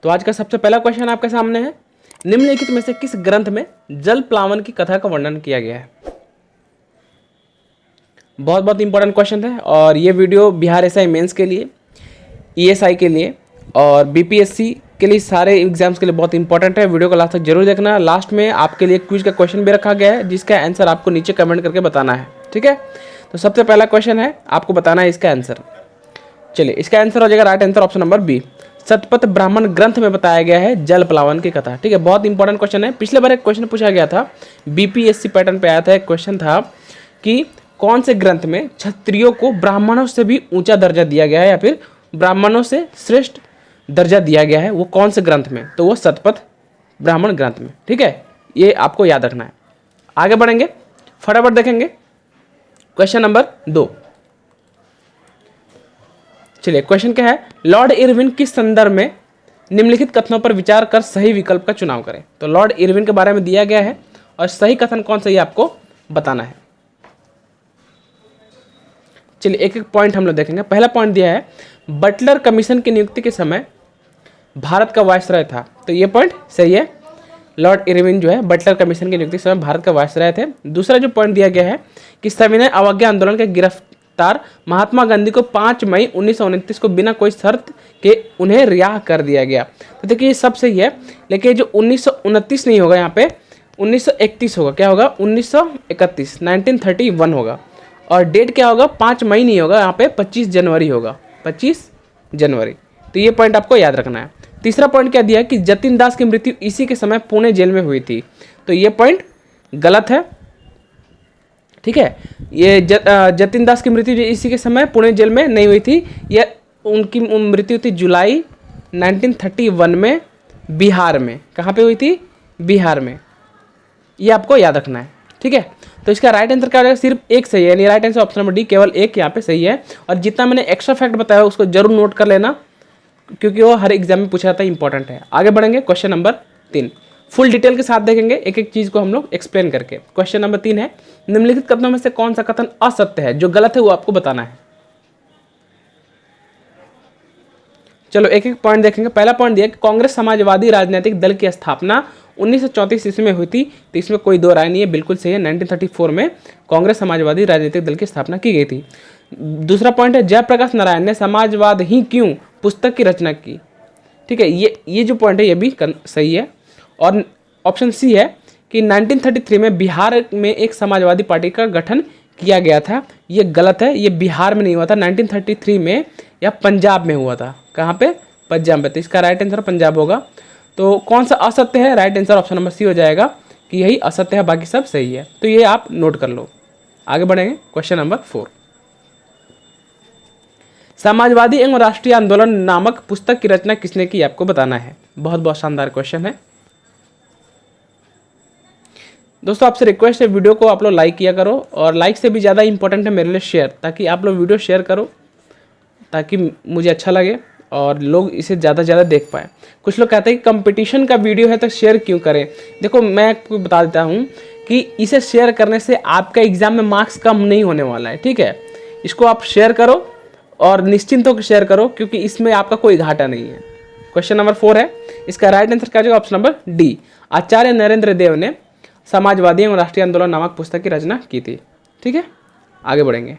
तो आज का सबसे पहला क्वेश्चन आपके सामने है, निम्नलिखित में से किस ग्रंथ में जल प्लावन की कथा का वर्णन किया गया है। बहुत बहुत इंपॉर्टेंट क्वेश्चन है और ये वीडियो बिहार एसआई मेंस के लिए, ईएसआई के लिए और बीपीएससी के लिए, सारे एग्जाम्स के लिए बहुत इंपॉर्टेंट है। वीडियो को लास्ट तक जरूर देखना। लास्ट में आपके लिए क्विज का क्वेश्चन भी रखा गया है जिसका आंसर आपको नीचे कमेंट करके बताना है, ठीक है। तो सबसे पहला क्वेश्चन है, आपको बताना है इसका आंसर। चलिए, इसका आंसर हो जाएगा right answer option number B. Shatapatha Brahmana ग्रंथ में बताया गया है जल प्लावन की कथा, ठीक है। बहुत इंपॉर्टेंट क्वेश्चन है। पिछले बार एक क्वेश्चन पूछा गया था, बीपीएससी पैटर्न पे आया था, एक क्वेश्चन था कि कौन से ग्रंथ में क्षत्रियों को ब्राह्मणों से भी ऊंचा दर्जा दिया गया है या फिर ब्राह्मणों से श्रेष्ठ दर्जा दिया गया है, वो कौन से ग्रंथ में, तो वो शतपथ ब्राह्मण ग्रंथ में, ठीक है। ये आपको याद रखना है। आगे बढ़ेंगे, फटाफट देखेंगे क्वेश्चन नंबर 2। चलिए, क्वेश्चन क्या है, लॉर्ड इरविन किस संदर्भ में निम्नलिखित कथनों पर विचार कर सही विकल्प का चुनाव करें। तो लॉर्ड इरविन के बारे में दिया गया है और सही कथन कौन सा ये आपको बताना है। चलिए, एक एक पॉइंट हम लोग देखेंगे। पहला पॉइंट दिया है, बटलर कमीशन की नियुक्ति के समय भारत का वायसराय था, तो ये पॉइंट सही है। लॉर्ड इरविन जो है बटलर कमीशन की नियुक्ति के समय भारत का वायसराय थे। दूसरा जो पॉइंट दिया गया है कि सविनय अवज्ञा आंदोलन के गिरफ्तार महात्मा गांधी को 5 मई 1929 को बिना कोई शर्त के उन्हें रिहा कर दिया गया। तो देखिए, ये सब सही है, लेकिन जो 1929 नहीं होगा, यहाँ पे 1931 होगा। क्या होगा, 1931, 1931 होगा। और डेट क्या होगा, 5 मई नहीं होगा, यहाँ पे 25 जनवरी होगा, 25 जनवरी। तो ये पॉइंट आपको याद रखना है। तीसरा पॉइंट क्या दिया है कि जतिन दास की मृत्यु इसी के समय पुणे जेल में हुई थी, तो ये पॉइंट गलत है, ठीक है। ये जतिन दास की मृत्यु इसी के समय पुणे जेल में नहीं हुई थी, यह उनकी मृत्यु थी जुलाई 1931 में बिहार में। कहाँ पे हुई थी, बिहार में। ये आपको याद रखना है, ठीक है। तो इसका राइट आंसर क्या हो जाएगा, सिर्फ एक सही है, यानी right answer option number D, केवल एक यहाँ पे सही है। और जितना मैंने एक्स्ट्रा फैक्ट बताया उसको जरूर नोट कर लेना, क्योंकि वो हर एग्जाम में पूछा जाता है, इंपॉर्टेंट है। आगे बढ़ेंगे, क्वेश्चन नंबर 3 फुल डिटेल के साथ देखेंगे, एक एक चीज को हम लोग एक्सप्लेन करके। क्वेश्चन नंबर 3 है, निम्नलिखित कथनों में से कौन सा कथन असत्य है, जो गलत है वो आपको बताना है। चलो, एक एक पॉइंट देखेंगे। पहला पॉइंट दिया कि कांग्रेस समाजवादी राजनीतिक दल की स्थापना 1934 ईस्वी में हुई थी, तो इसमें कोई दो राय नहीं है, बिल्कुल सही है। 1934 में कांग्रेस समाजवादी राजनीतिक दल की स्थापना की गई थी। दूसरा पॉइंट है, जयप्रकाश नारायण ने समाजवाद ही क्यों पुस्तक की रचना की, ठीक है। ये जो पॉइंट है ये भी सही है। और ऑप्शन सी है कि 1933 में बिहार में एक समाजवादी पार्टी का गठन किया गया था, ये गलत है। ये बिहार में नहीं हुआ था, 1933 में या पंजाब में हुआ था। कहाँ पे, पंजाब में। तो इसका राइट आंसर पंजाब होगा। तो कौन सा असत्य है, right answer option number C हो जाएगा कि यही असत्य है, बाकी सब सही है। तो ये आप नोट कर लो। आगे बढ़ेंगे, क्वेश्चन नंबर 4। समाजवादी एवं राष्ट्रीय आंदोलन नामक पुस्तक की रचना किसने की, आपको बताना है। बहुत बहुत शानदार क्वेश्चन है दोस्तों। आपसे रिक्वेस्ट है, वीडियो को आप लोग लाइक किया करो, और लाइक से भी ज़्यादा इंपॉर्टेंट है मेरे लिए शेयर, ताकि आप लोग वीडियो शेयर करो, ताकि मुझे अच्छा लगे और लोग इसे ज़्यादा से ज़्यादा देख पाए। कुछ लोग कहते हैं कि कंपटीशन का वीडियो है तो शेयर क्यों करें। देखो, मैं आपको बता देता हूँ कि इसे शेयर करने से आपका एग्जाम में मार्क्स कम नहीं होने वाला है, ठीक है। इसको आप शेयर करो और निश्चिंत होकर शेयर करो, क्योंकि इसमें आपका कोई घाटा नहीं है। क्वेश्चन नंबर 4 है, इसका राइट आंसर क्या होगा, ऑप्शन नंबर डी। आचार्य नरेंद्र देव ने समाजवादी एवं राष्ट्रीय आंदोलन नामक पुस्तक की रचना की थी, ठीक है। आगे बढ़ेंगे,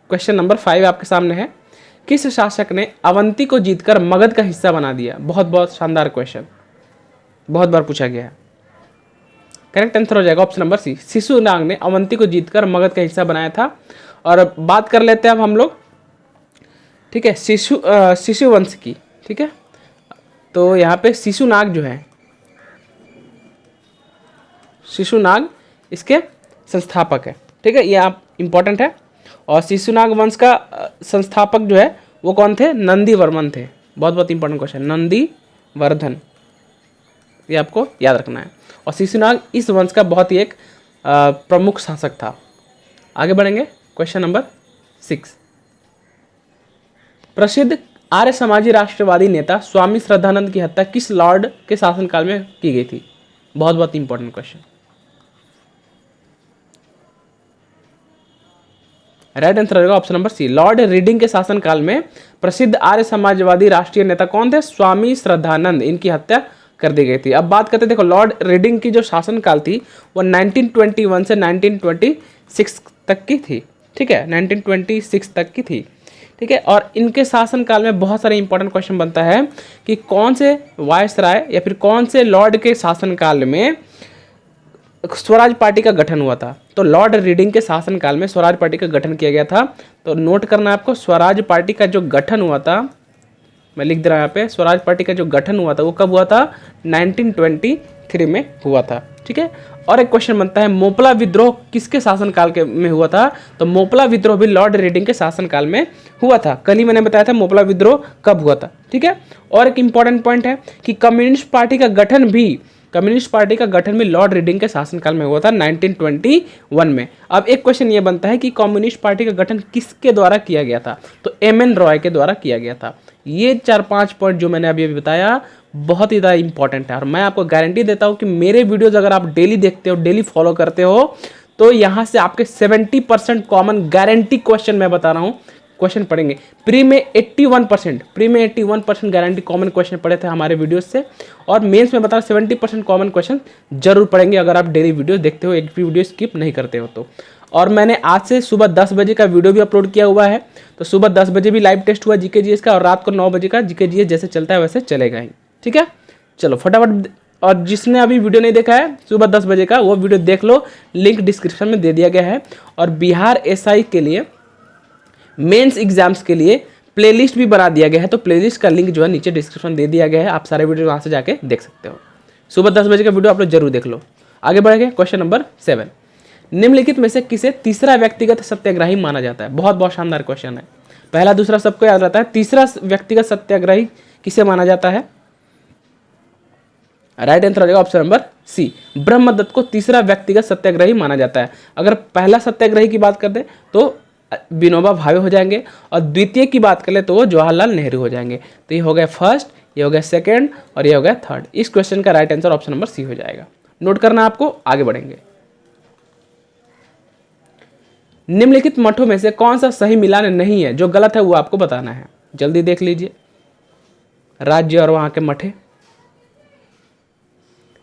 क्वेश्चन नंबर 5 आपके सामने है, किस शासक ने अवंती को जीतकर मगध का हिस्सा बना दिया। बहुत बहुत शानदार क्वेश्चन, बहुत बार पूछा गया है। करेक्ट आंसर हो जाएगा ऑप्शन नंबर सी, शिशुनाग ने अवंती को जीतकर मगध का हिस्सा बनाया था। और बात कर लेते हैं अब हम लोग, ठीक है, शिशु वंश की, ठीक है। तो यहाँ पे शिशुनाग जो है, शिशुनाग इसके संस्थापक है, ठीक है। ये आप इंपॉर्टेंट है। और शिशुनाग वंश का संस्थापक जो है वो कौन थे, नंदीवर्मन थे। बहुत बहुत इंपॉर्टेंट क्वेश्चन, नंदीवर्धन, ये आपको याद रखना है। और शिशुनाग इस वंश का बहुत ही एक प्रमुख शासक था। आगे बढ़ेंगे, क्वेश्चन नंबर 6। प्रसिद्ध आर्य समाजी राष्ट्रवादी नेता स्वामी श्रद्धानंद की हत्या किस लॉर्ड के शासनकाल में की गई थी। बहुत बहुत इंपॉर्टेंट क्वेश्चन। राइट आंसर होगा option number C. Lord Reading के शासनकाल में प्रसिद्ध आर्य समाजवादी राष्ट्रीय नेता कौन थे? स्वामी श्रद्धानंद। इनकी हत्या कर दी गई थी। अब बात करते हैं, देखो लॉर्ड रीडिंग की जो शासनकाल थी वो 1921 से 1926 तक की थी। ठीक है, 1926 तक की थी। ठीक है, और इनके शासनकाल में बहुत सारे इंपॉर्टेंट क्वेश्चन बनता है कि कौन से वायसराय या फिर कौन से लॉर्ड के शासनकाल में स्वराज पार्टी का गठन हुआ था। तो लॉर्ड रीडिंग के शासनकाल में स्वराज पार्टी का गठन किया गया था। तो नोट करना है आपको, स्वराज पार्टी का जो गठन हुआ था, मैं लिख दे रहा हूँ यहाँ पे, स्वराज पार्टी का जो गठन हुआ था वो कब हुआ था? 1923 में हुआ था। ठीक है, और एक क्वेश्चन बनता है मोपला विद्रोह किसके शासनकाल के में हुआ था? तो मोपला विद्रोह भी लॉर्ड रीडिंग के शासनकाल में हुआ था। कल ही मैंने बताया था मोपला विद्रोह कब हुआ था। ठीक है, और एक इंपॉर्टेंट पॉइंट है कि कम्युनिस्ट पार्टी का गठन भी लॉर्ड रीडिंग के शासनकाल में हुआ था 1921 में। अब एक क्वेश्चन ये बनता है कि कम्युनिस्ट पार्टी का गठन किसके द्वारा किया गया था? तो एम.एन. रॉय के द्वारा किया गया था। ये 4-5 पॉइंट जो मैंने अभी बताया बहुत ही ज़्यादा इंपॉर्टेंट है, और मैं आपको गारंटी देता हूँ कि मेरे वीडियोज़ अगर आप डेली देखते हो, डेली फॉलो करते हो, तो यहाँ से आपके 70% कॉमन गारंटी क्वेश्चन मैं बता रहा हूँ क्वेश्चन पढ़ेंगे। प्री में 81% गारंटी कॉमन क्वेश्चन पढ़े थे हमारे वीडियोस से, और मेंस में बता रहा 70% कॉमन क्वेश्चन जरूर पढ़ेंगे अगर आप डेली वीडियो देखते हो, एक भी वीडियो स्किप नहीं करते हो तो। और मैंने आज से सुबह 10 बजे का वीडियो भी अपलोड किया हुआ है, तो सुबह 10 बजे भी लाइव टेस्ट हुआ जीके जीएस का, और रात को 9 बजे का जीके जीएस जैसे चलता है वैसे चलेगा ही। ठीक है, चलो फटाफट, और जिसने अभी वीडियो नहीं देखा है सुबह 10 बजे का वो वीडियो देख लो, लिंक डिस्क्रिप्शन में दे दिया गया है। और बिहार एसआई के लिए मेंस एग्जाम्स के लिए प्लेलिस्ट भी बना दिया गया है, तो प्लेलिस्ट का लिंक जो है नीचे डिस्क्रिप्शन दे दिया गया है, आप सारे वीडियो वहाँ से जाके देख सकते हो। सुबह 10 बजे का वीडियो आप लोग जरूर देख लो। आगे बढ़ेंगे, क्वेश्चन नंबर 7, निम्नलिखित में से किसे तीसरा व्यक्तिगत सत्याग्रही माना जाता है? बहुत शानदार क्वेश्चन है। पहला दूसरा सबको याद रहता है, तीसरा व्यक्तिगत सत्याग्रही किसे माना जाता है? राइट आंसर हो जाएगा ऑप्शन नंबर सी, ब्रह्मदत्त को तीसरा व्यक्तिगत सत्याग्रही माना जाता है। अगर पहला सत्याग्रही की बात करते तो विनोबा भावे हो जाएंगे, और द्वितीय की बात करें तो वो जवाहरलाल नेहरू हो जाएंगे। तो ये हो गया फर्स्ट, ये हो गया सेकंड, और ये हो गया थर्ड। इस क्वेश्चन का right answer option number C हो जाएगा। नोट करना आपको, आगे बढ़ेंगे। निम्नलिखित मठों में से कौन सा सही मिलान नहीं है? जो गलत है वो आपको बताना है, जल्दी देख लीजिए राज्य और वहां के मठे।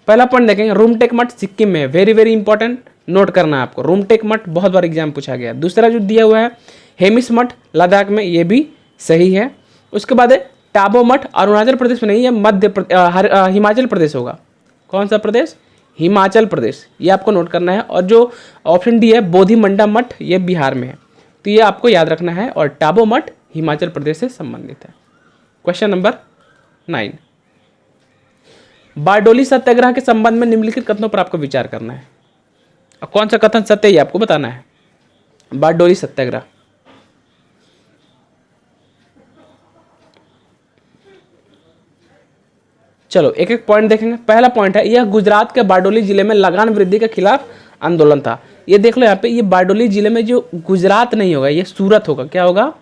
पहला पॉइंट देखेंगे, रूमटेक मठ सिक्किम में, वेरी इंपॉर्टेंट, नोट करना है आपको। रूमटेक मठ बहुत बार एग्जाम पूछा गया। दूसरा जो दिया हुआ है हेमिस मठ लद्दाख में, ये भी सही है। उसके बाद है टाबो मठ, अरुणाचल प्रदेश में नहीं है, हिमाचल प्रदेश होगा। कौन सा प्रदेश? हिमाचल प्रदेश, ये आपको नोट करना है। और जो ऑप्शन डी है बोधिमंडा मठ, ये बिहार में है, तो ये आपको याद रखना है। और टाबो मठ हिमाचल प्रदेश से संबंधित है। क्वेश्चन नंबर 9, बारडोली सत्याग्रह के संबंध में निम्नलिखित कथनों पर आपको विचार करना है। और कौन सा कथन सत्य है ये आपको बताना है। बारडोली सत्याग्रह, चलो एक एक पॉइंट देखेंगे। पहला पॉइंट है, यह गुजरात के बारडोली जिले में लगान वृद्धि के खिलाफ आंदोलन था। ये देख लो यहाँ पे, ये बारडोली जिले में जो गुजरात नहीं होगा, ये सूरत होगा। क्या होगा?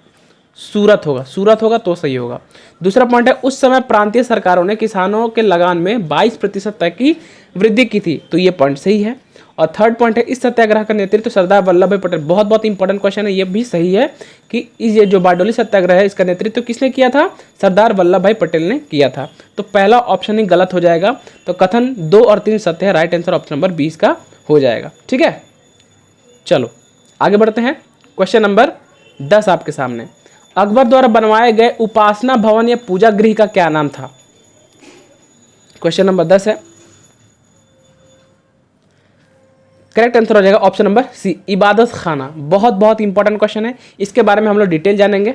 सूरत होगा। सूरत होगा तो सही होगा। दूसरा पॉइंट है, उस समय प्रांतीय सरकारों ने किसानों के लगान में 22% तक की वृद्धि की थी, तो ये पॉइंट सही है। और थर्ड पॉइंट है, इस सत्याग्रह का नेतृत्व सरदार वल्लभ भाई पटेल, बहुत इंपॉर्टेंट क्वेश्चन है, ये भी सही है कि ये जो बारडोली सत्याग्रह है इसका नेतृत्व किसने किया था? सरदार वल्लभ भाई पटेल ने किया था। तो पहला ऑप्शन ही गलत हो जाएगा। तो कथन 2 और 3 सत्य है, राइट आंसर ऑप्शन नंबर 20 का हो जाएगा। ठीक है, चलो आगे बढ़ते हैं। क्वेश्चन नंबर 10 आपके सामने, अकबर द्वारा बनवाए गए उपासना भवन या पूजा गृह का क्या नाम था? क्वेश्चन नंबर 10 है, करेक्ट आंसर हो जाएगा ऑप्शन नंबर सी, इबादत खाना। बहुत इंपॉर्टेंट क्वेश्चन है, इसके बारे में हम लोग डिटेल जानेंगे।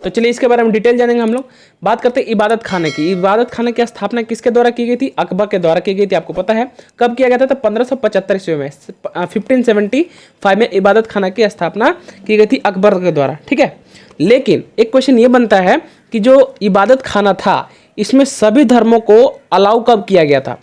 तो चलिए इसके बारे में डिटेल जानेंगे हम लोग। बात करते हैं इबादत खाने की। इबादत खाने की स्थापना किसके द्वारा की गई थी? अकबर के द्वारा की गई थी। आपको पता है कब किया गया था? तो 1575 ईस्वी में, 1575 में इबादत खाना की स्थापना की गई थी अकबर के द्वारा। ठीक है, लेकिन एक क्वेश्चन ये बनता है कि जो इबादत खाना था इसमें सभी धर्मों को अलाउ कब किया गया था?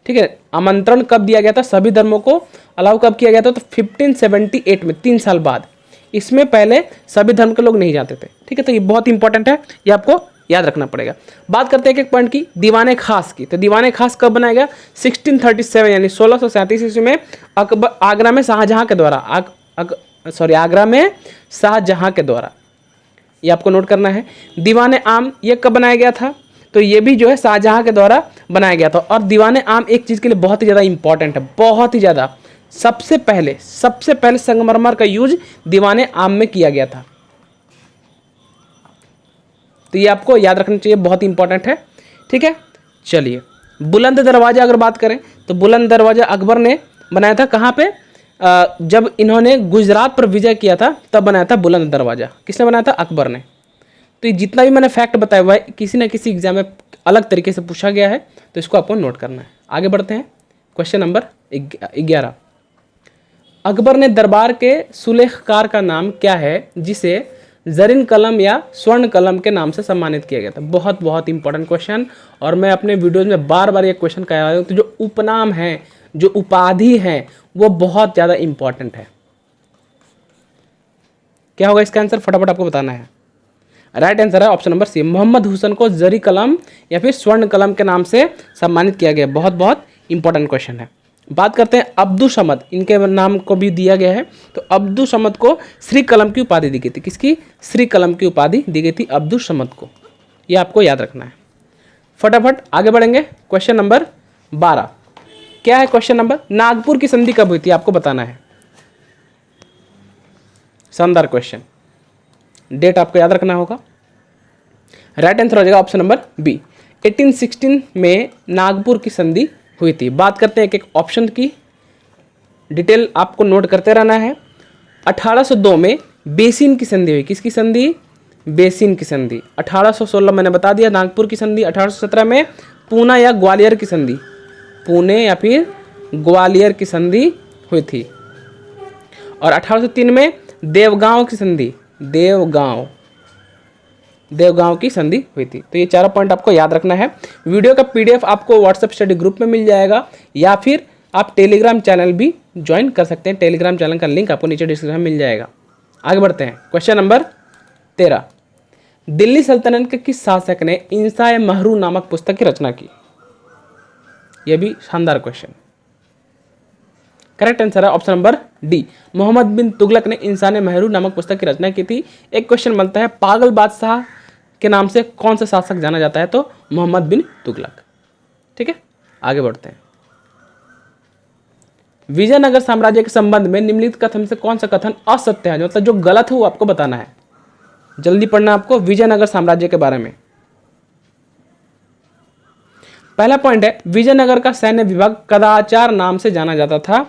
ठीक है, आमंत्रण कब दिया गया था? सभी धर्मों को अलाउ कब किया गया था? तो 1578 में, 3 साल बाद। इसमें पहले सभी धर्म के लोग नहीं जाते थे। ठीक है, तो ये बहुत इंपॉर्टेंट है, ये आपको याद रखना पड़ेगा। बात करते हैं एक पॉइंट की, दीवाने खास की। तो दीवाने खास कब बनाया गया? 1637 यानी 1637 ईस्वी में अकबर, आगरा में शाहजहां के द्वारा, आगरा में शाहजहां के द्वारा, ये आपको नोट करना है। दीवाने आम ये कब बनाया गया था, तो ये भी जो है शाहजहां के द्वारा बनाया गया था। और दीवाने आम एक चीज़ के लिए बहुत ही ज़्यादा इंपॉर्टेंट है, बहुत ही ज़्यादा। सबसे पहले संगमरमर का यूज दीवाने आम में किया गया था, तो ये आपको याद रखना चाहिए, बहुत इंपॉर्टेंट है। ठीक है, चलिए बुलंद दरवाज़ा अगर बात करें तो बुलंद दरवाज़ा अकबर ने बनाया था कहाँ पे, जब इन्होंने गुजरात पर विजय किया था तब बनाया था बुलंद दरवाज़ा। किसने बनाया था, अकबर ने। तो ये जितना भी मैंने फैक्ट बताया हुआ है किसी न किसी एग्जाम में अलग तरीके से पूछा गया है, तो इसको आपको नोट करना है। आगे बढ़ते हैं, क्वेश्चन नंबर 11। अकबर ने दरबार के सुलेखकार का नाम क्या है जिसे जरीन कलम या स्वर्ण कलम के नाम से सम्मानित किया गया था। बहुत बहुत इंपॉर्टेंट क्वेश्चन, और मैं अपने वीडियोज में बार बार ये क्वेश्चन कह रहा हूँ। तो जो उपनाम है, जो उपाधि है, वो बहुत ज़्यादा इंपॉर्टेंट है। क्या होगा इसका आंसर, फटाफट आपको बताना है। राइट आंसर है option number C, Mohammad Hussain को जरी कलम या फिर स्वर्ण कलम के नाम से सम्मानित किया गया। बहुत बहुत इंपॉर्टेंट क्वेश्चन है। बात करते हैं अब्दुल समद, इनके नाम को भी दिया गया है। तो अब्दुल समद को श्री कलम की उपाधि दी गई थी। किसकी, श्री कलम की उपाधि दी गई थी अब्दुल समद को, ये आपको याद रखना है। फटाफट आगे बढ़ेंगे, क्वेश्चन नंबर 12। क्या है क्वेश्चन नंबर, नागपुर की संधि कब हुई थी, आपको बताना है। शानदार क्वेश्चन, डेट आपको याद रखना होगा। राइट आंसर हो जाएगा ऑप्शन नंबर बी, 1816 में नागपुर की संधि हुई थी। बात करते हैं एक एक ऑप्शन की, डिटेल आपको नोट करते रहना है। 1802 में बेसिन की संधि हुई। किसकी संधि, बेसिन की संधि। 1816 मैंने बता दिया नागपुर की संधि। 1817 में पूना या ग्वालियर की संधि, पुणे या फिर ग्वालियर की संधि हुई थी। और 1803 में देवगांव की संधि, देवगांव की संधि हुई थी। तो ये चारों पॉइंट आपको याद रखना है। वीडियो का पीडीएफ आपको व्हाट्सएप स्टडी ग्रुप में मिल जाएगा, या फिर आप टेलीग्राम चैनल भी ज्वाइन कर सकते हैं। टेलीग्राम चैनल का लिंक आपको नीचे डिस्क्रिप्शन में मिल जाएगा। आगे बढ़ते हैं, क्वेश्चन नंबर 13। दिल्ली सल्तनत के किस शासक ने इंसाए महरू नामक पुस्तक की रचना की। यह भी शानदार क्वेश्चन। करेक्ट आंसर है ऑप्शन नंबर डी, मोहम्मद बिन तुगलक ने इंसाने महरू नामक पुस्तक की रचना की थी। एक क्वेश्चन बनता है, पागल बादशाह के नाम से कौन सा शासक जाना जाता है, तो मोहम्मद बिन तुगलक। ठीक है, आगे बढ़ते हैं। विजयनगर साम्राज्य के संबंध में निम्नलिखित कथन से कौन सा कथन असत्य है, मतलब जो गलत है वो आपको बताना है। जल्दी पढ़ना आपको विजयनगर साम्राज्य के बारे में। पहला पॉइंट है, विजयनगर का सैन्य विभाग कदाचार नाम से जाना जाता था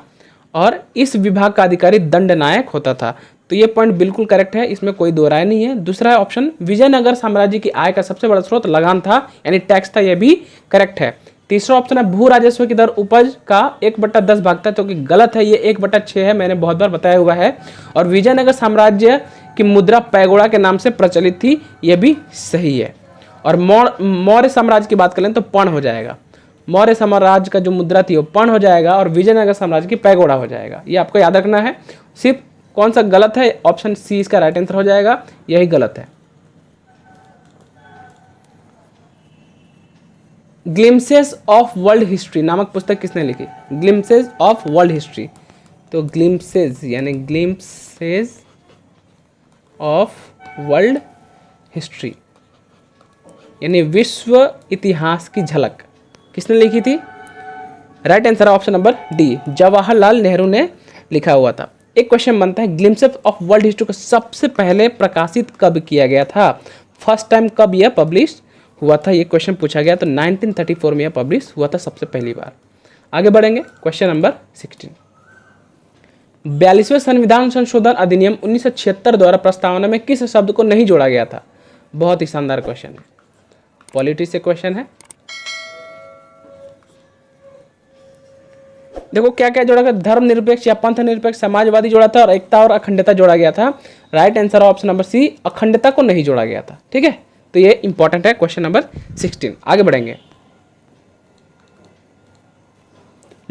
और इस विभाग का अधिकारी दंडनायक होता था। तो ये पॉइंट बिल्कुल करेक्ट है, इसमें कोई दो राय नहीं है। दूसरा ऑप्शन, विजयनगर साम्राज्य की आय का सबसे बड़ा स्रोत लगान था, यानी टैक्स था, यह भी करेक्ट है। तीसरा ऑप्शन है, भू राजस्व की दर उपज का 1/10 भाग था, जो कि गलत है, ये 1/6 है, मैंने बहुत बार बताया हुआ है। और विजयनगर साम्राज्य की मुद्रा पैगोड़ा के नाम से प्रचलित थी, यह भी सही है। और मौर्य साम्राज्य की बात करें तो पण हो जाएगा, मौर्य साम्राज्य का जो मुद्रा थी वो पण हो जाएगा और विजयनगर साम्राज्य की पैगोड़ा हो जाएगा। ये आपको याद रखना है। सिर्फ कौन सा गलत है, ऑप्शन सी इसका राइट आंसर हो जाएगा, यही गलत है। ग्लिम्सेस ऑफ वर्ल्ड हिस्ट्री नामक पुस्तक किसने लिखी, ग्लिम्सेस ऑफ वर्ल्ड हिस्ट्री। तो ग्लिम्सेस यानी ग्लिम्सेस ऑफ वर्ल्ड हिस्ट्री यानी विश्व इतिहास की झलक किसने लिखी थी। Right answer option number D, Jawaharlal Nehru ने लिखा हुआ था। एक क्वेश्चन बनता है, ग्लिम्सेस ऑफ वर्ल्ड हिस्ट्री को सबसे पहले प्रकाशित कब किया गया था, फर्स्ट टाइम कब यह पब्लिश हुआ था, ये क्वेश्चन पूछा गया। तो 1934 में यह पब्लिश हुआ था सबसे पहली बार। आगे बढ़ेंगे, क्वेश्चन नंबर 16। 42वें संविधान संशोधन अधिनियम 1976 द्वारा प्रस्तावना में किस शब्द को नहीं जोड़ा गया था। बहुत ही शानदार क्वेश्चन है, पॉलिटी से क्वेश्चन है। देखो क्या क्या जोड़ा गया, धर्मनिरपेक्ष या पंथ निरपेक्ष, समाजवादी जोड़ा था और एकता और अखंडता जोड़ा गया था। Right answer option number C, अखंडता को नहीं जोड़ा गया था। ठीक है, तो ये इंपॉर्टेंट है क्वेश्चन नंबर 16। आगे बढ़ेंगे,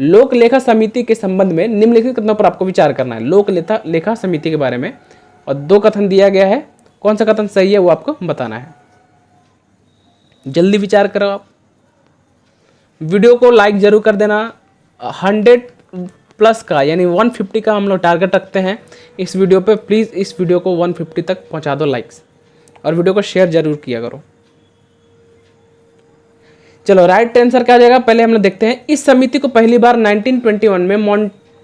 लोक लेखा समिति के संबंध में निम्नलिखित कथनों पर आपको विचार करना है। लोक लेखा समिति के बारे में और दो कथन दिया गया है, कौन सा कथन सही है वो आपको बताना है। जल्दी विचार करो आप, वीडियो को लाइक जरूर कर देना। 100 प्लस का यानी 150 का हम लोग टारगेट रखते हैं इस वीडियो पे। प्लीज़ इस वीडियो को 150 तक पहुंचा दो लाइक्स, और वीडियो को शेयर जरूर किया करो। चलो राइट आंसर क्या आ जाएगा, पहले हम लोग देखते हैं। इस समिति को पहली बार 1921 में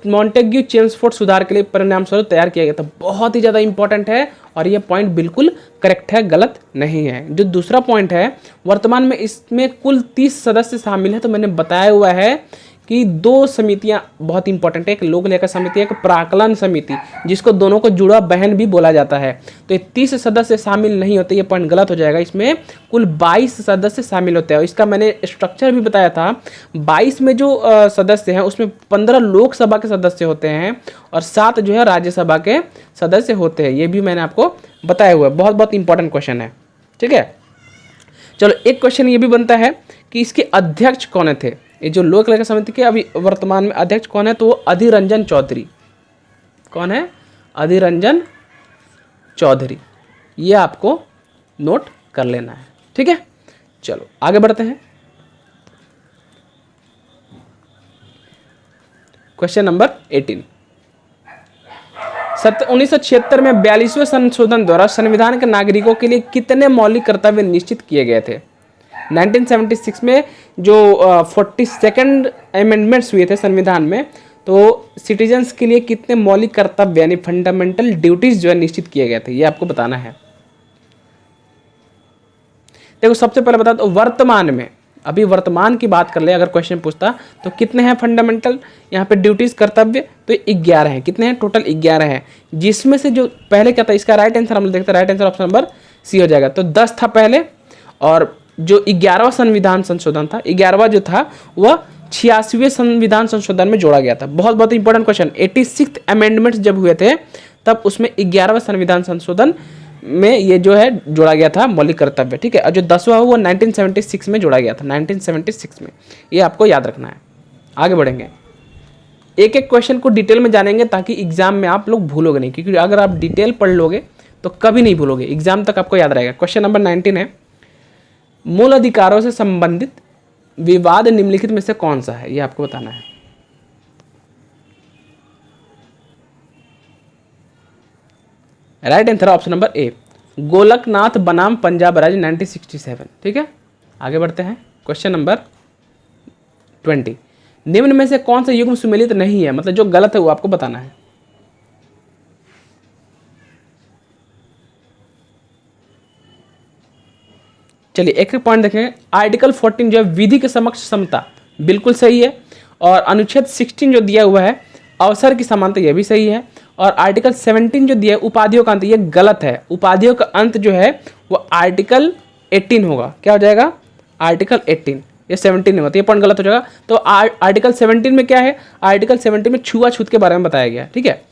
मॉन्टेग्यू चेम्सफोर्ड सुधार के लिए परिणाम स्वरूप तैयार किया गया था। बहुत ही ज़्यादा इंपॉर्टेंट है और ये पॉइंट बिल्कुल करेक्ट है, गलत नहीं है। जो दूसरा पॉइंट है, वर्तमान में इसमें कुल 30 सदस्य शामिल है। तो मैंने बताया हुआ है कि 2 समितियां बहुत इंपॉर्टेंट है, एक लोक लेखा समिति, एक प्राकलन समिति, जिसको दोनों को जुड़ा बहन भी बोला जाता है। तो ये 30 सदस्य शामिल नहीं होते, ये पॉइंट गलत हो जाएगा। इसमें कुल 22 सदस्य शामिल होते हैं और इसका मैंने स्ट्रक्चर भी बताया था। 22 में जो सदस्य हैं उसमें 15 लोकसभा के सदस्य होते हैं और 7 जो है राज्यसभा के सदस्य होते हैं। ये भी मैंने आपको बताया हुआ है, बहुत बहुत इंपॉर्टेंट क्वेश्चन है। ठीक है, चलो एक क्वेश्चन ये भी बनता है कि इसके अध्यक्ष कौन थे। ये जो लोक लेखा समिति के अभी वर्तमान में अध्यक्ष कौन है, तो वो अधीर रंजन चौधरी। कौन है? अधीर रंजन चौधरी। ये आपको नोट कर लेना है। ठीक है, चलो आगे बढ़ते हैं। Question number 18। 1976 में 42वें संशोधन द्वारा संविधान के नागरिकों के लिए कितने मौलिक कर्तव्य निश्चित किए गए थे। 1976 में जो 42nd अमेंडमेंट्स हुए थे संविधान में, तो सिटीजन्स के लिए कितने मौलिक कर्तव्य यानी फंडामेंटल ड्यूटीज जो है निश्चित किए गए थे, ये आपको बताना है। देखो सबसे पहले बता दो, वर्तमान में, अभी वर्तमान की बात कर ले अगर क्वेश्चन पूछता तो कितने हैं फंडामेंटल यहाँ पे ड्यूटीज कर्तव्य, तो 11 हैं। कितने हैं? टोटल 11 हैं, जिसमें से जो पहले क्या था, इसका राइट आंसर हम देखते हैं। Right answer option number C हो जाएगा। तो 10 था पहले, और जो 11वां संविधान संशोधन था, 11वां जो था वह 86वें संविधान संशोधन में जोड़ा गया था। बहुत बहुत इंपॉर्टेंट क्वेश्चन। 86th अमेंडमेंट्स जब हुए थे तब उसमें 11वां संविधान संशोधन में ये जो है जोड़ा गया था मौलिक कर्तव्य। ठीक है, और जो 10वां वो 1976 में जोड़ा गया था, 1976 में। ये आपको याद रखना है। आगे बढ़ेंगे, एक एक क्वेश्चन को डिटेल में जानेंगे ताकि एग्जाम में आप लोग भूलोगे नहीं, क्योंकि अगर आप डिटेल पढ़ लोगे तो कभी नहीं भूलोगे, एग्जाम तक आपको याद रहेगा। क्वेश्चन नंबर 19 है, मूल अधिकारों से संबंधित विवाद निम्नलिखित में से कौन सा है, ये आपको बताना है। Right answer option number A, Golaknath बनाम पंजाब राज्य 1967। ठीक है, आगे बढ़ते हैं। क्वेश्चन नंबर 20, निम्न में से कौन सा युग्म सुमेलित नहीं है, मतलब जो गलत है वो आपको बताना है। चलिए एक एक पॉइंट देखेंगे। आर्टिकल 14 जो है विधि के समक्ष समता, बिल्कुल सही है। और अनुच्छेद 16 जो दिया हुआ है अवसर की समानता, यह भी सही है। और आर्टिकल 17 जो दिया है उपाधियों का अंत, ये गलत है। उपाधियों का अंत जो है वो आर्टिकल 18 होगा। क्या हो जाएगा? आर्टिकल 18, ये 17 नहीं होता, ये पॉइंट गलत हो जाएगा। तो आर्टिकल 17 में क्या है? आर्टिकल 17 में छुआछूत के बारे में बताया गया। ठीक है,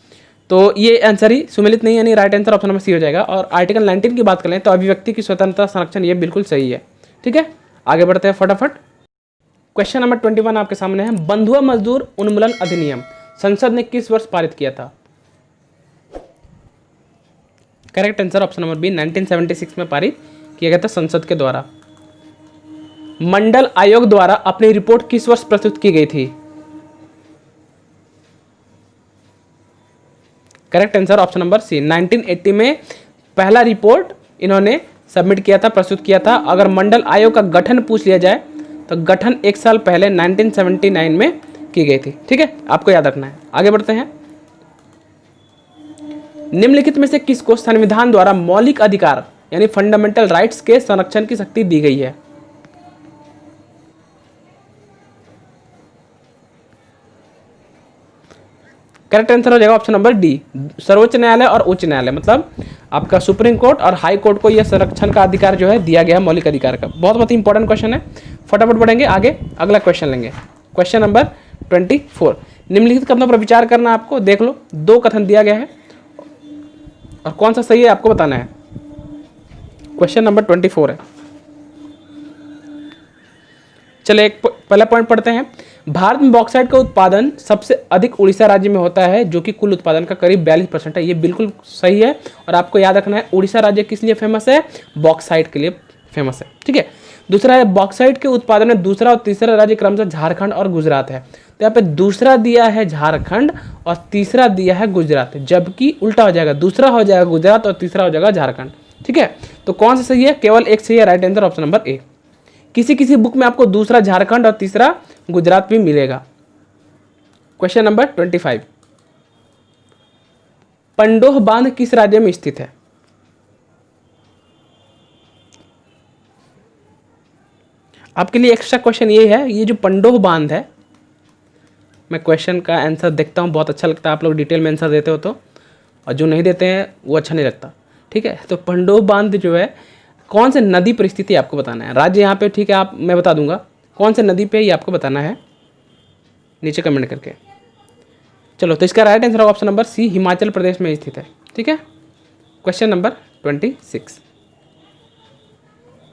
तो ये आंसर ही सुमेलित नहीं, यानी right answer option number C हो जाएगा। और आर्टिकल 19 की बात करें तो अभिव्यक्ति की स्वतंत्रता संरक्षण, ये बिल्कुल सही है। ठीक है, आगे बढ़ते हैं फटाफट। क्वेश्चन नंबर 21 आपके सामने है, बंधुआ मजदूर उन्मूलन अधिनियम संसद ने किस वर्ष पारित किया था? Correct answer option number B, 1976 में पारित किया गया था संसद के द्वारा। मंडल आयोग द्वारा अपनी रिपोर्ट किस वर्ष प्रस्तुत की गई थी? Correct answer option number C, 1980 में पहला रिपोर्ट इन्होंने सबमिट किया था, प्रस्तुत किया था। अगर मंडल आयोग का गठन पूछ लिया जाए तो गठन 1 साल पहले 1979 में की गई थी। ठीक है, आपको याद रखना है। आगे बढ़ते हैं। निम्नलिखित में से किसको संविधान द्वारा मौलिक अधिकार यानी फंडामेंटल राइट्स के संरक्षण की शक्ति दी गई है? करेक्ट आंसर हो जाएगा ऑप्शन नंबर डी, सर्वोच्च न्यायालय और उच्च न्यायालय, मतलब आपका सुप्रीम कोर्ट और हाई कोर्ट को यह संरक्षण का अधिकार जो है दिया गया है, मौलिक अधिकार का। बहुत बहुत इंपॉर्टेंट क्वेश्चन है, फटाफट बढ़ेंगे आगे, अगला क्वेश्चन लेंगे। क्वेश्चन नंबर 24, निम्नलिखित कथनों पर विचार करना आपको। देख लो, 2 कथन दिया गया है और कौन सा सही है आपको बताना है। क्वेश्चन नंबर 24 है। चलिए एक पहला पॉइंट पढ़ते हैं। भारत में बॉक्साइट का उत्पादन सबसे अधिक उड़ीसा राज्य में होता है, जो कि कुल उत्पादन का करीब 42% है। ये बिल्कुल सही है और आपको याद रखना है उड़ीसा राज्य किस लिए फेमस है? बॉक्साइट के लिए फेमस है। ठीक है, दूसरा है बॉक्साइट के उत्पादन में दूसरा और तीसरा राज्य क्रमशः झारखंड और गुजरात है। तो यहाँ पे दूसरा दिया है झारखंड और तीसरा दिया है गुजरात, जबकि उल्टा हो जाएगा, दूसरा हो जाएगा गुजरात और तीसरा हो जाएगा झारखंड। ठीक है, तो कौन सा सही है? केवल एक सही है, right answer option number A. किसी किसी बुक में आपको दूसरा झारखंड और तीसरा गुजरात भी मिलेगा। क्वेश्चन नंबर 25, पंडोह बांध किस राज्य में स्थित है? आपके लिए एक्स्ट्रा क्वेश्चन ये है, ये जो पंडोह बांध है, मैं क्वेश्चन का आंसर देखता हूँ, बहुत अच्छा लगता है आप लोग डिटेल में आंसर देते हो तो, और जो नहीं देते हैं वो अच्छा नहीं लगता। ठीक है, तो पंडोह बांध जो है कौन से नदी पर स्थिति आपको बताना है। राज्य यहाँ पे ठीक है, आप मैं बता दूंगा कौन से नदी पे ये आपको बताना है, नीचे कमेंट करके। चलो, तो इसका राइट आंसर होगा ऑप्शन नंबर सी, हिमाचल प्रदेश में स्थित है। ठीक है, क्वेश्चन नंबर 26,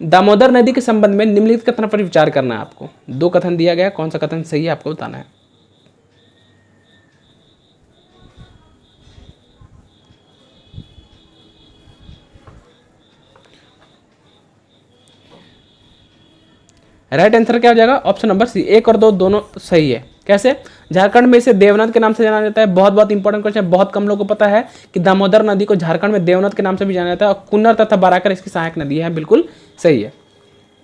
दामोदर नदी के संबंध में निम्नलिखित कथन पर विचार करना है आपको। दो कथन दिया गया, कौन सा कथन सही है आपको बताना है। राइट आंसर क्या हो जाएगा? ऑप्शन नंबर सी, 1 और 2 दोनों सही है। कैसे? झारखंड में इसे देवनाथ के नाम से जाना जाता है। बहुत बहुत इंपॉर्टेंट क्वेश्चन है, बहुत कम लोगों को पता है कि दामोदर नदी को झारखंड में देवनाथ के नाम से भी जाना जाता है, और कुन्नर तथा बाराकर इसकी सहायक नदी है। बिल्कुल सही है।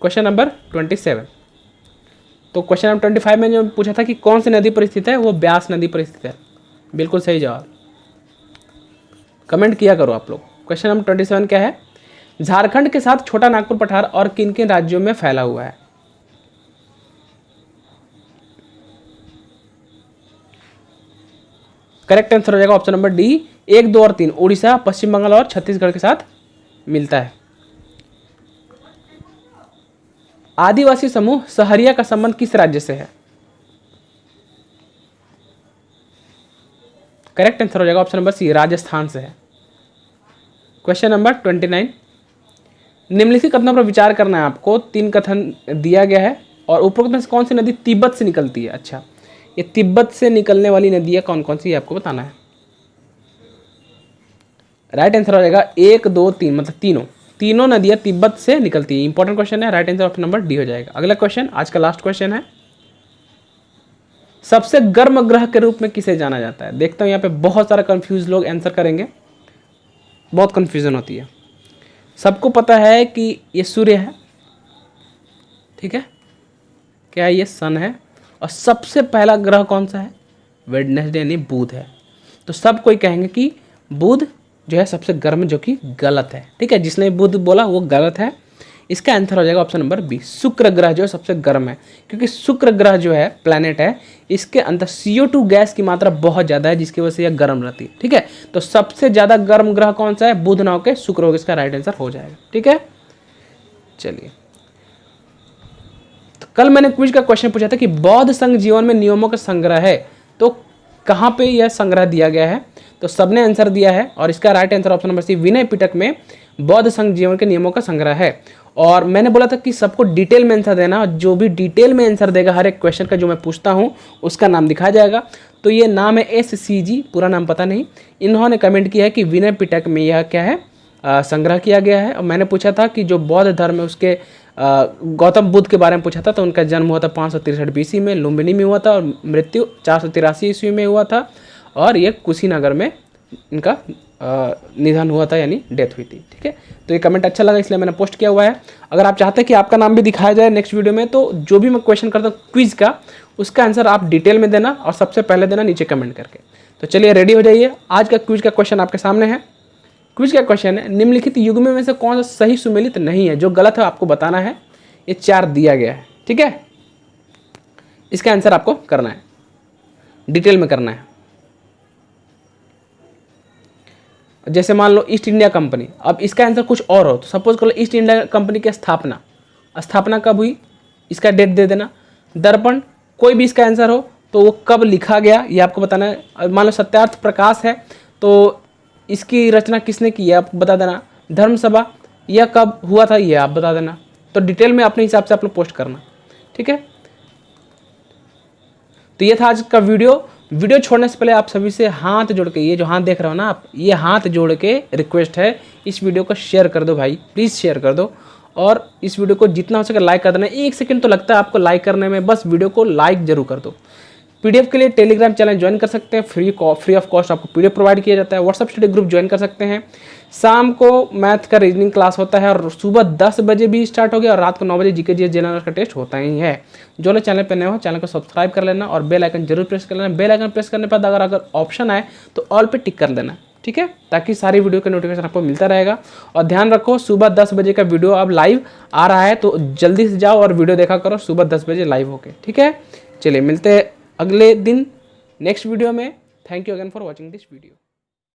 क्वेश्चन नंबर 27, तो क्वेश्चन नंबर 25 में जो पूछा था कि कौन सी नदी पर स्थित है, वो ब्यास नदी पर स्थित है। बिल्कुल सही जवाब, कमेंट किया करो आप लोग। क्वेश्चन नंबर 27 क्या है? झारखंड के साथ छोटा नागपुर पठार और किन किन राज्यों में फैला हुआ है? करेक्ट आंसर हो जाएगा ऑप्शन नंबर डी, 1, 2 और 3, उड़ीसा, पश्चिम बंगाल और छत्तीसगढ़ के साथ मिलता है। आदिवासी समूह सहरिया का संबंध किस राज्य से है? करेक्ट आंसर हो जाएगा ऑप्शन नंबर सी, राजस्थान से है। क्वेश्चन नंबर 29, निम्नलिखित कथनों पर विचार करना है आपको। 3 कथन दिया गया है, और उपरोक्त में से कौन सी नदी तिब्बत से निकलती है? अच्छा, ये तिब्बत से निकलने वाली नदियाँ कौन कौन सी, आपको बताना है। राइट आंसर हो जाएगा 1, 2, 3, मतलब तीनों नदियाँ तिब्बत से निकलती है। इंपॉर्टेंट क्वेश्चन है, right answer option number D हो जाएगा। अगला क्वेश्चन, आज का लास्ट क्वेश्चन है, सबसे गर्म ग्रह के रूप में किसे जाना जाता है? देखता हूँ यहाँ पे बहुत सारा कंफ्यूज लोग आंसर करेंगे, बहुत कंफ्यूजन होती है। सबको पता है कि ये सूर्य है, ठीक है, क्या ये सन है, और सबसे पहला ग्रह कौन सा है? वेडनेसडे यानी बुध है। तो सब कोई कहेंगे कि बुध जो है सबसे गर्म, जो कि गलत है। ठीक है, जिसने बुध बोला वो गलत है। इसका आंसर हो जाएगा ऑप्शन नंबर बी, शुक्र ग्रह जो है सबसे गर्म है, क्योंकि शुक्र ग्रह जो है प्लैनेट है, इसके अंदर CO2 गैस की मात्रा बहुत ज़्यादा है, जिसकी वजह से यह गर्म रहती है। ठीक है, तो सबसे ज़्यादा गर्म ग्रह कौन सा है? बुध ना होकर शुक्र होगा, इसका राइट आंसर हो जाएगा। ठीक है, चलिए, तो कल मैंने क्विज का क्वेश्चन पूछा था कि बौद्ध संघ जीवन में नियमों का संग्रह है, तो कहाँ पे यह संग्रह दिया गया है? तो सबने आंसर दिया है, और इसका right answer option number C, Vinaya Pitaka में बौद्ध संघ जीवन के नियमों का संग्रह है। और मैंने बोला था कि सबको डिटेल में आंसर देना, और जो भी डिटेल में आंसर देगा हर एक क्वेश्चन का जो मैं पूछता हूँ उसका नाम दिखाया जाएगा। तो ये नाम है SCG, पूरा नाम पता नहीं। इन्होंने कमेंट किया है कि विनय पिटक में यह क्या है, संग्रह किया गया है। और मैंने पूछा था कि जो बौद्ध धर्म है उसके गौतम बुद्ध के बारे में पूछा था, तो उनका जन्म हुआ था 563 BC में लुम्बिनी में हुआ था, और मृत्यु 483 ईस्वी में हुआ था, और ये कुशीनगर में इनका निधन हुआ था, यानी डेथ हुई थी। ठीक है, तो ये कमेंट अच्छा लगा इसलिए मैंने पोस्ट किया हुआ है। अगर आप चाहते हैं कि आपका नाम भी दिखाया जाए नेक्स्ट वीडियो में, तो जो भी मैं क्वेश्चन करता हूँ क्विज का, उसका आंसर आप डिटेल में देना, और सबसे पहले देना नीचे कमेंट करके। तो चलिए रेडी हो जाइए, आज का क्विज का क्वेश्चन आपके सामने है। क्विज का क्वेश्चन है, निम्नलिखित युग्म में से कौन सा सही सुमेलित नहीं है? जो गलत है आपको बताना है। ये 4 दिया गया है, ठीक है, इसका आंसर आपको करना है, डिटेल में करना है। जैसे मान लो ईस्ट इंडिया कंपनी, अब इसका आंसर कुछ और हो, तो सपोज कर लो ईस्ट इंडिया कंपनी की स्थापना कब हुई, इसका डेट दे देना। दर्पण, कोई भी इसका आंसर हो तो वो कब लिखा गया ये आपको बताना है। मान लो सत्यार्थ प्रकाश है, तो इसकी रचना किसने की है आप बता देना। धर्मसभा, यह कब हुआ था ये आप बता देना। तो डिटेल में अपने हिसाब से आप लोग पोस्ट करना, ठीक है। तो ये था आज का वीडियो छोड़ने से पहले आप सभी से हाथ जोड़ के, ये जो हाथ देख रहे हो ना आप, ये हाथ जोड़ के रिक्वेस्ट है, इस वीडियो को शेयर कर दो भाई, प्लीज़ शेयर कर दो। और इस वीडियो को जितना हो सके लाइक कर देना। 1 सेकंड तो लगता है आपको लाइक करने में, बस वीडियो को लाइक जरूर कर दो पीडीएफ के लिए टेलीग्राम चैनल ज्वाइन कर सकते हैं, फ्री ऑफ कॉस्ट आपको पीडीएफ प्रोवाइड किया जाता है। व्हाट्सएप स्टडी ग्रुप ज्वाइन कर सकते हैं। शाम को मैथ का रीजनिंग क्लास होता है और सुबह 10 बजे भी स्टार्ट हो गया और रात को 9 बजे जीके जीएस जनरल का टेस्ट होता ही है। जो लोग चैनल पर नए हो चैनल को सब्सक्राइब कर लेना और बेल आइकन जरूर प्रेस कर लेना। बेल आइकन प्रेस करने पर अगर ऑप्शन आए तो ऑल पे टिक कर देना, ठीक है, ताकि सारी वीडियो का नोटिफिकेशन आपको मिलता रहेगा। और ध्यान रखो सुबह 10 बजे का वीडियो अब लाइव आ रहा है, तो जल्दी से जाओ और वीडियो देखा करो सुबह 10 बजे लाइव होके, ठीक है। चलिए मिलते हैं अगले दिन नेक्स्ट वीडियो में। Thank you again for watching this video.